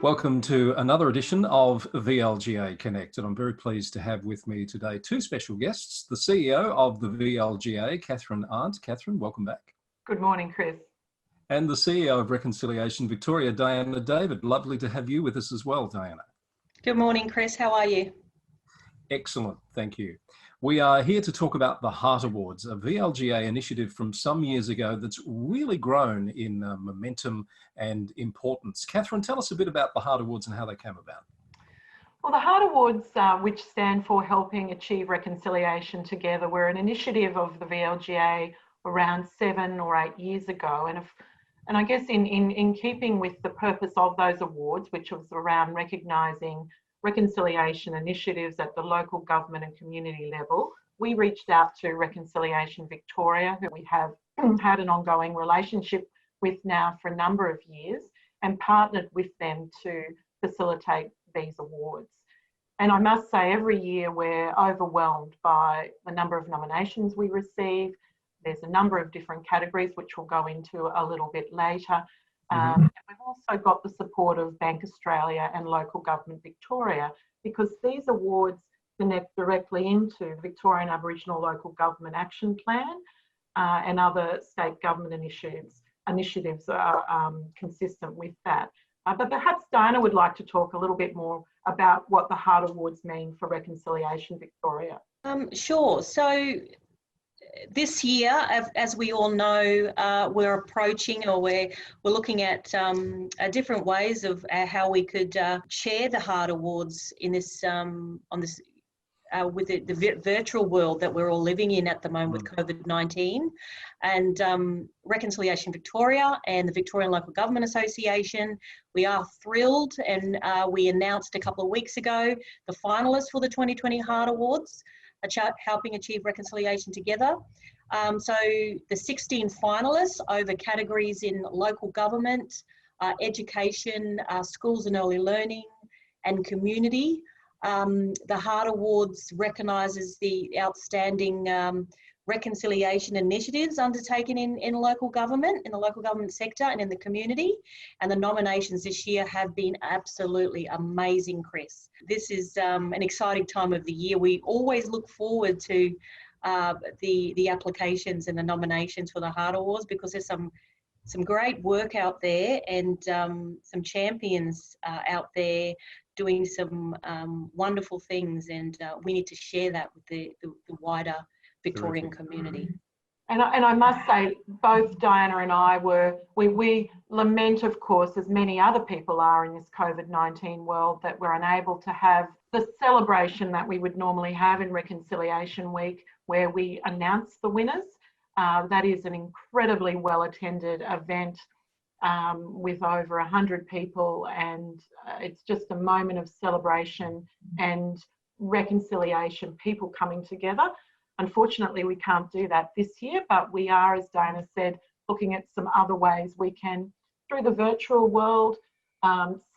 Welcome to another edition of VLGA Connect, and I'm very pleased to have with me today two special guests, the CEO of the VLGA, Kathryn Arndt. Kathryn, welcome back. Good morning, Chris. And the CEO of Reconciliation Victoria, Diana David. Lovely to have you with us as well, Diana. Good morning, Chris. How are you? Excellent, thank you. We are here to talk about the HART Awards, a VLGA initiative from some years ago that's really grown in momentum and importance. Kathryn, tell us a bit about the HART Awards and how they came about. Well, the HART Awards, which stand for Helping Achieve Reconciliation Together, were an initiative of the VLGA around 7 or 8 years ago. And I guess in keeping with the purpose of those awards, which was around recognising reconciliation initiatives at the local government and community level, we reached out to Reconciliation Victoria, who we have had an ongoing relationship with now for a number of years, and partnered with them to facilitate these awards. And I must say, every year we're overwhelmed by the number of nominations we receive. There's a number of different categories, which we'll go into a little bit later. And we've also got the support of Bank Australia and Local Government Victoria, because these awards connect directly into Victorian Aboriginal Local Government Action Plan and other state government initiatives are consistent with that. But perhaps Diana would like to talk a little bit more about what the HART Awards mean for Reconciliation Victoria. Sure. So this year, as we all know, we're approaching, or we're looking at different ways of how we could share the HART Awards in this with the virtual world that we're all living in at the moment with COVID-19. And Reconciliation Victoria and the Victorian Local Government Association, we are thrilled, and we announced a couple of weeks ago the finalists for the 2020 HART Awards, Helping Achieve Reconciliation Together. So the 16 finalists over categories in local government, education, schools and early learning, and community. The HART Awards recognises the outstanding reconciliation initiatives undertaken in local government, in the local government sector and in the community. And the nominations this year have been absolutely amazing, Chris. This is an exciting time of the year. We always look forward to the applications and the nominations for the HART Awards, because there's some great work out there, and some champions out there doing some wonderful things, and we need to share that with the wider Victorian community. And I must say, both Diana and I we lament, of course, as many other people are in this COVID-19 world, that we're unable to have the celebration that we would normally have in Reconciliation Week, where we announce the winners. That is an incredibly well-attended event with over 100 people, and it's just a moment of celebration and reconciliation, people coming together. Unfortunately, we can't do that this year, but we are, as Diana said, looking at some other ways we can, through the virtual world,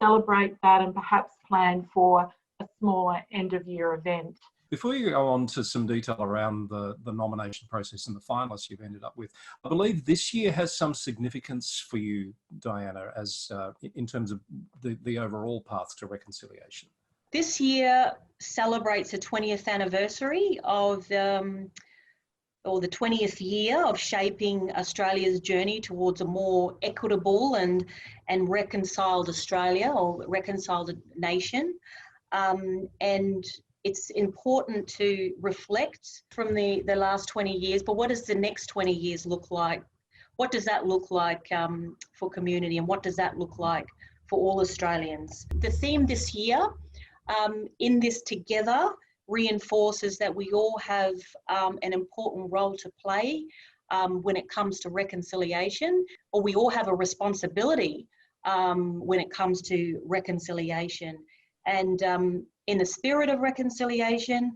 celebrate that and perhaps plan for a smaller end-of-year event. Before you go on to some detail around the nomination process and the finalists you've ended up with, I believe this year has some significance for you, Diana, as in terms of the overall path to reconciliation. This year celebrates the 20th anniversary of, or the 20th year of shaping Australia's journey towards a more equitable and reconciled Australia, or reconciled nation. And it's important to reflect from the last 20 years, but what does the next 20 years look like? What does that look like for community, and what does that look like for all Australians? The theme this year, In This Together, reinforces that we all have an important role to play when it comes to reconciliation, or we all have a responsibility when it comes to reconciliation. And in the spirit of reconciliation,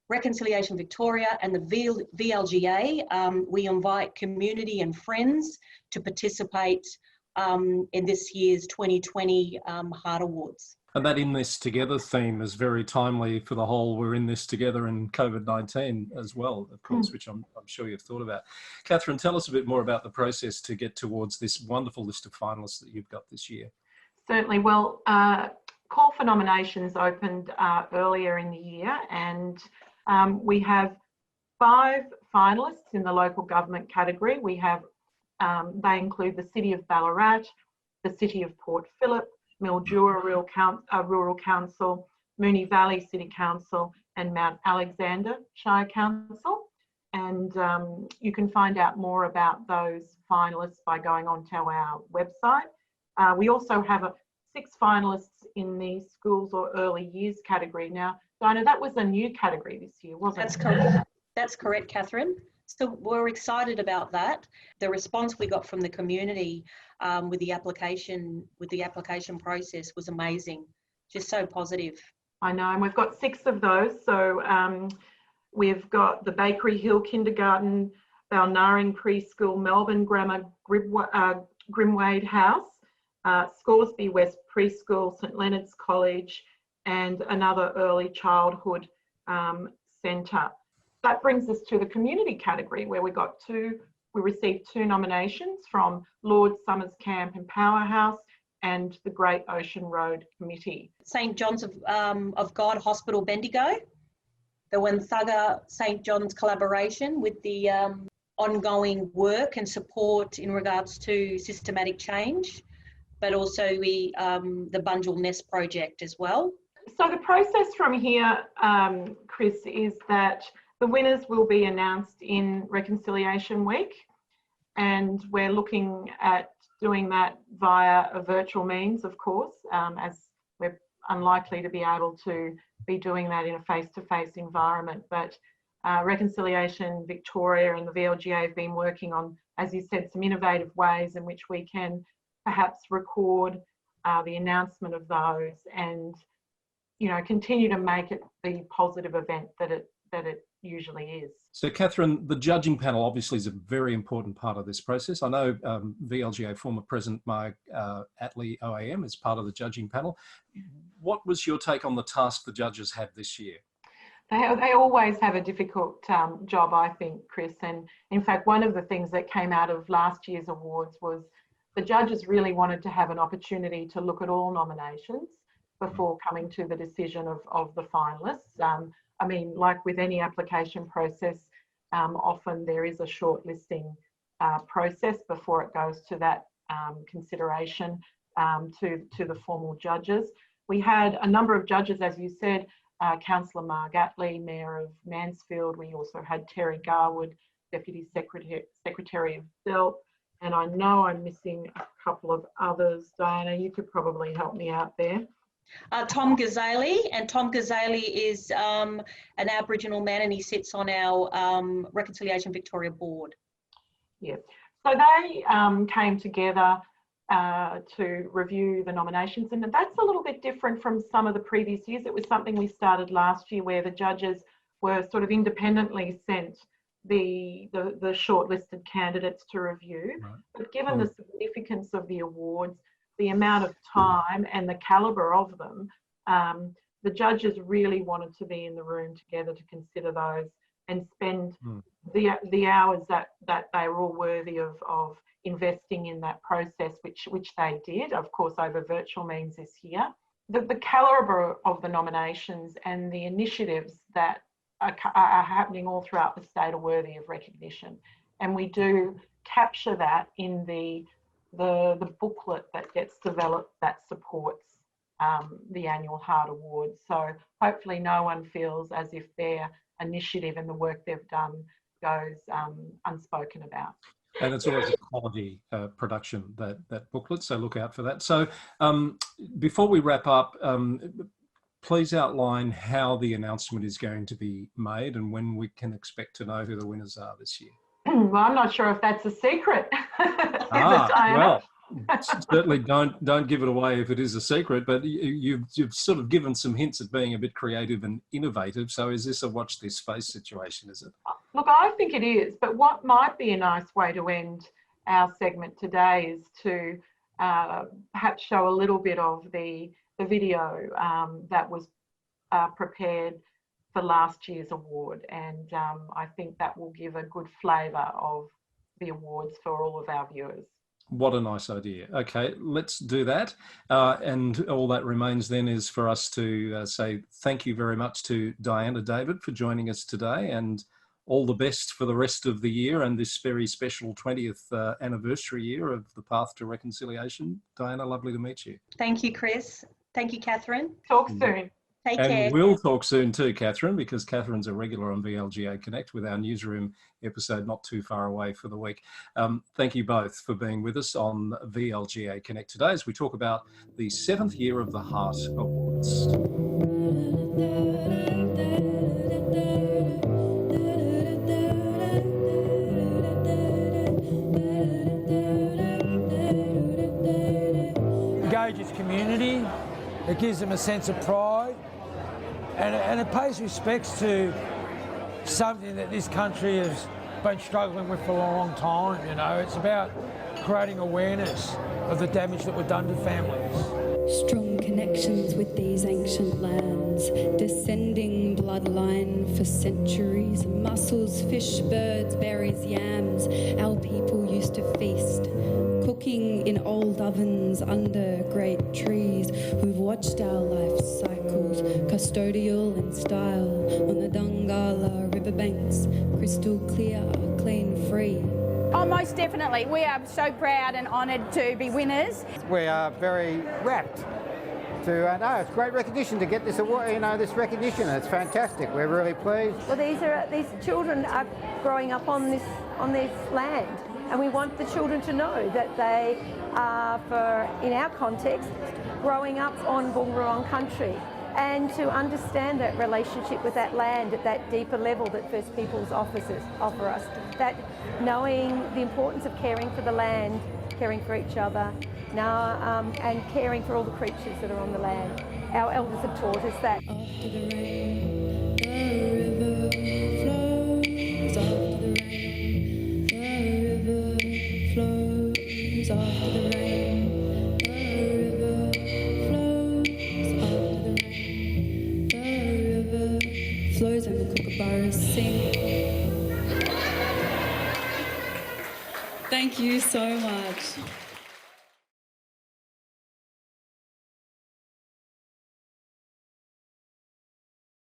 Reconciliation Victoria and the VLGA, we invite community and friends to participate in this year's 2020 HART Awards. And that In This Together theme is very timely for the whole We're In This Together in COVID-19 as well, of course, which I'm sure you've thought about. Kathryn, tell us a bit more about the process to get towards this wonderful list of finalists that you've got this year. Certainly. Well, call for nominations opened earlier in the year, and we have 5 finalists in the local government category. We have, they include the City of Ballarat, the City of Port Phillip, Mildura Rural Council, Moonee Valley City Council, and Mount Alexander Shire Council. And you can find out more about those finalists by going onto our website. We also have 6 finalists in the schools or early years category. Now, Dinah, that was a new category this year, wasn't it? That's correct. That's correct, Kathryn. So we're excited about that. The response we got from the community with the application process was amazing. Just so positive. I know, and we've got 6 of those. So we've got the Bakery Hill Kindergarten, Balnaring Preschool, Melbourne Grammar, Grimwade House, Scoresby West Preschool, St Leonard's College, and another early childhood centre. That brings us to the community category, where we received 2 nominations from Lord Somers Camp and Powerhouse and the Great Ocean Road Committee. St John's of God Hospital Bendigo, the Wonthagga St John's collaboration with the ongoing work and support in regards to systematic change, but also the Bunjil Nest project as well. So the process from here, Chris, is that the winners will be announced in Reconciliation Week, and we're looking at doing that via a virtual means, of course, as we're unlikely to be able to be doing that in a face-to-face environment. But Reconciliation Victoria and the VLGA have been working on, as you said, some innovative ways in which we can perhaps record the announcement of those and, you know, continue to make it the positive event that it usually is. So Kathryn, the judging panel obviously is a very important part of this process. I know VLGA former President Mark Attlee OAM is part of the judging panel. What was your take on the task the judges had this year? They always have a difficult job, I think, Chris. And in fact, one of the things that came out of last year's awards was the judges really wanted to have an opportunity to look at all nominations before coming to the decision of the finalists. I mean, like with any application process, often there is a shortlisting process before it goes to that consideration to the formal judges. We had a number of judges, as you said, Councillor Mark Attlee, Mayor of Mansfield. We also had Terry Garwood, Deputy Secretary of DELP, and I know I'm missing a couple of others. Diana, you could probably help me out there. Tom Gazali, and Tom Gazali is an Aboriginal man, and he sits on our Reconciliation Victoria board. Yeah, so they came together to review the nominations, and that's a little bit different from some of the previous years. It was something we started last year where the judges were sort of independently sent the shortlisted candidates to review. Right. But given the significance of the awards, the amount of time and the calibre of them, the judges really wanted to be in the room together to consider those and spend the hours that they were all worthy of investing in that process, which they did, of course, over virtual means this year. The calibre of the nominations and the initiatives that are happening all throughout the state are worthy of recognition, and we do capture that in the booklet that gets developed that supports the annual HART Awards. So hopefully no one feels as if their initiative and the work they've done goes unspoken about. And it's always a quality production, that booklet, so look out for that. So before we wrap up, please outline how the announcement is going to be made and when we can expect to know who the winners are this year. Well, I'm not sure if that's a secret. Well, certainly don't give it away if it is a secret, but you've sort of given some hints at being a bit creative and innovative. So is this a watch this space situation, is it? Look, I think it is, but what might be a nice way to end our segment today is to perhaps show a little bit of the video that was prepared for last year's award, and I think that will give a good flavour of the awards for all of our viewers. What a nice idea. Okay, let's do that. And all that remains then is for us to say thank you very much to Diana David for joining us today, and all the best for the rest of the year and this very special 20th anniversary year of the Path to Reconciliation. Diana, lovely to meet you. Thank you, Chris. Thank you, Kathryn. Talk soon. Take and care. We'll talk soon too, Kathryn, because Kathryn's a regular on VLGA Connect with our newsroom episode not too far away for the week. Thank you both for being with us on VLGA Connect today as we talk about the 7th year of the HART Awards. Engages community, it gives them a sense of pride, and it pays respects to something that this country has been struggling with for a long time. You know, it's about creating awareness of the damage that was done to families. Strong connections with these ancient lands, descending bloodline for centuries. Mussels, fish, birds, berries, yams. Our people used to feast, cooking in old ovens under great trees. We've watched our life cycles, custodial in style, on the Dungala riverbanks, crystal clear, clean, free. Oh, most definitely. We are so proud and honoured to be winners. We are very rapt to know it's great recognition to get this award, this recognition. It's fantastic. We're really pleased. Well, these children are growing up on this land, and we want the children to know that they are, in our context, growing up on Boonwurrung country, and to understand that relationship with that land at that deeper level that First Peoples offer us. That knowing the importance of caring for the land, caring for each other, and caring for all the creatures that are on the land. Our elders have taught us that. After the rain, the river flows. After the rain, the river flows. After the rain, the river flows. And the kookaburras sing. Thank you so much.